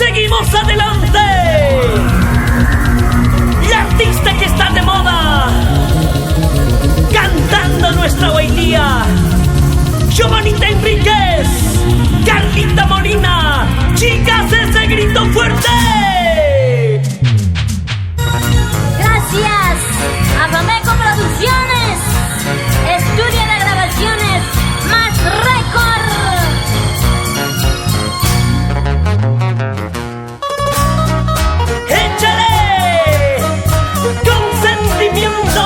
seguimos adelante. La artista que está de moda, cantando nuestra bailía, Giovanita Enríquez, Carlita Molina. Chicas, ese grito fuerte. Gracias a Fameco Producciones, estudio de grabaciones Más Record. ¡Échale! Con sentimiento.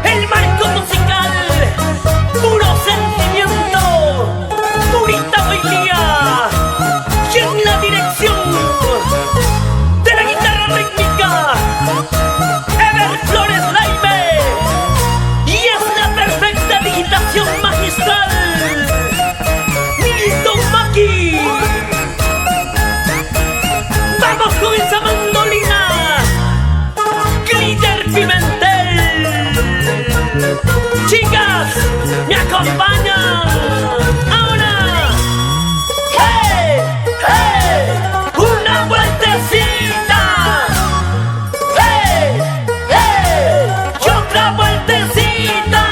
El marco musical, puro sentimiento. Purita bailía. Y en la dirección de la guitarra rítmica, Ever Flores Laime. Y es la perfecta digitación magistral, Milton Maki. Vamos con esa mandolina, Glitter Pimentel. Chicas, me acompañan. Ahora, ¡hey! ¡Hey! ¡Una vueltecita! ¡Hey! ¡Hey! ¡Y otra vueltecita!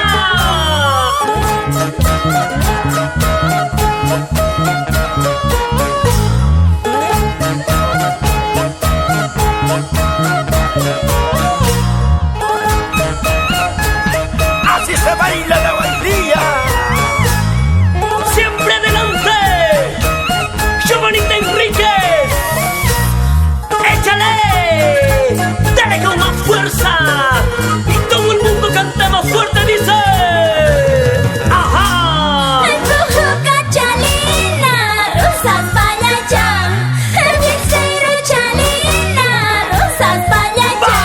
Así se baila la bailía. Siempre adelante, Giovanita Enríquez. Échale, dale con más fuerza. Y todo el mundo cantemos fuerte, dice. Ajá. Chalina, rosas payacha. Chalina, rosas payacha.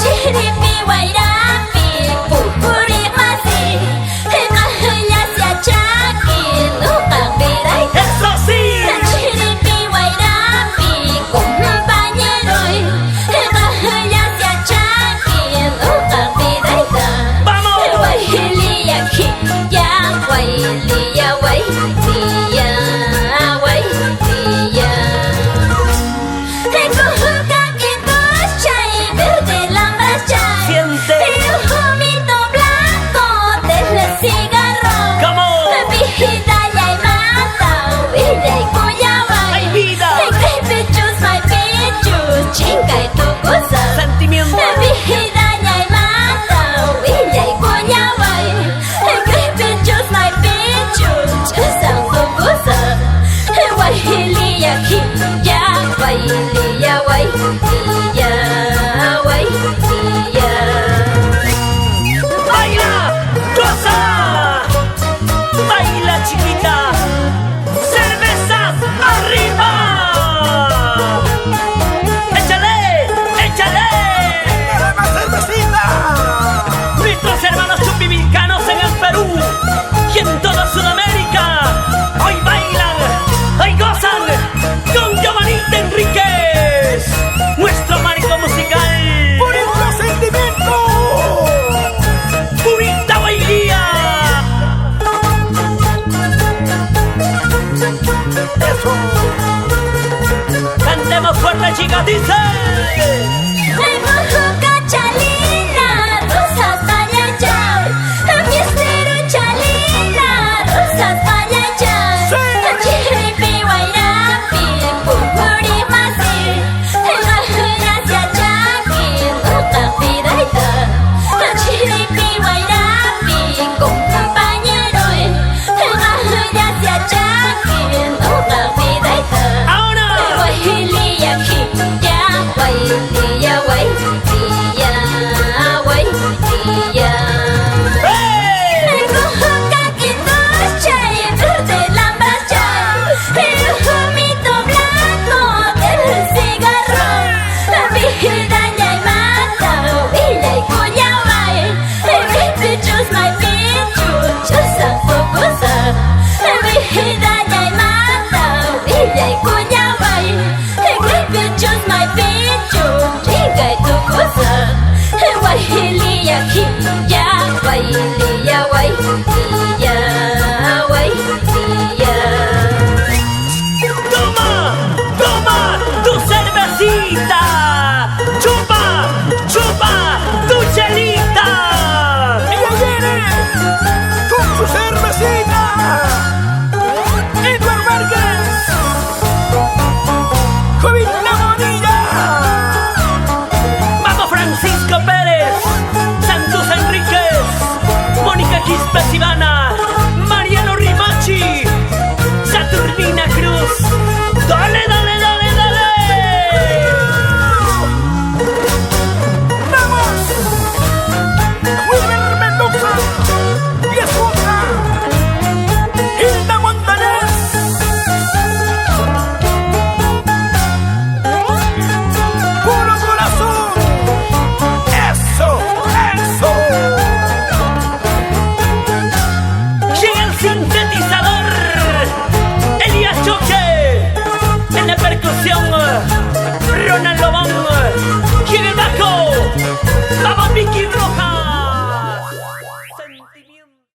Chiripi guairapi, pupuri masi. Mahaya siachaki, lupa piraita. Eso sí. Chiripi guairapi, compañero. Mahaya siachaki, lupa piraita. Vamos. Guailia aquí, ya guailia, guailia, guailia. Cojuca que cocha y verde la marcha. Siente. Y un jumito blanco del cigarro. ¿Cómo? Vida ya y mata, vida y cuyaba. ¡Ay, vida! Pichus, my pichus, chinga y tu cosa. Sentimiento. Vida ya y mata, vida y cuyaba. Pichus, my pichus, chusan tu cosa. Guailia aquí, ya guailia, guailia, guailia. Baila, goza, baila chiquita, cervezas arriba. Échale, échale. ¡Dale más cervecita! Nuestros hermanos chupimilcanos en el Perú y en toda Sudamérica hoy bailan, hoy gozan con Giovanita Enríquez, nuestro marco musical. ¡Purito sentimiento! Purita bailía. ¡Eso! Cantemos fuerte, chicas, dice. Chalina, rosas payacha. Fiestero Chalina, rosas payacha. Chiripi guairapi, pupuri masi. Mahaya siachaki, lupa piraita. Chiripi guairapi, compañero. Mahaya siachaki, lupa piraita. Ahora. Guailia aquí, ya guailia, guailia, guailia. ¡Hey! Cojuca que cocha y verde la marcha. El jumito blanco del cigarro. Vida ya y mata, vida y cuyabay. Pichus, my pichus, chusan tu cosa. Vida ya y mata, vida y cuyabay. Pichus, my pichus, Ronaldo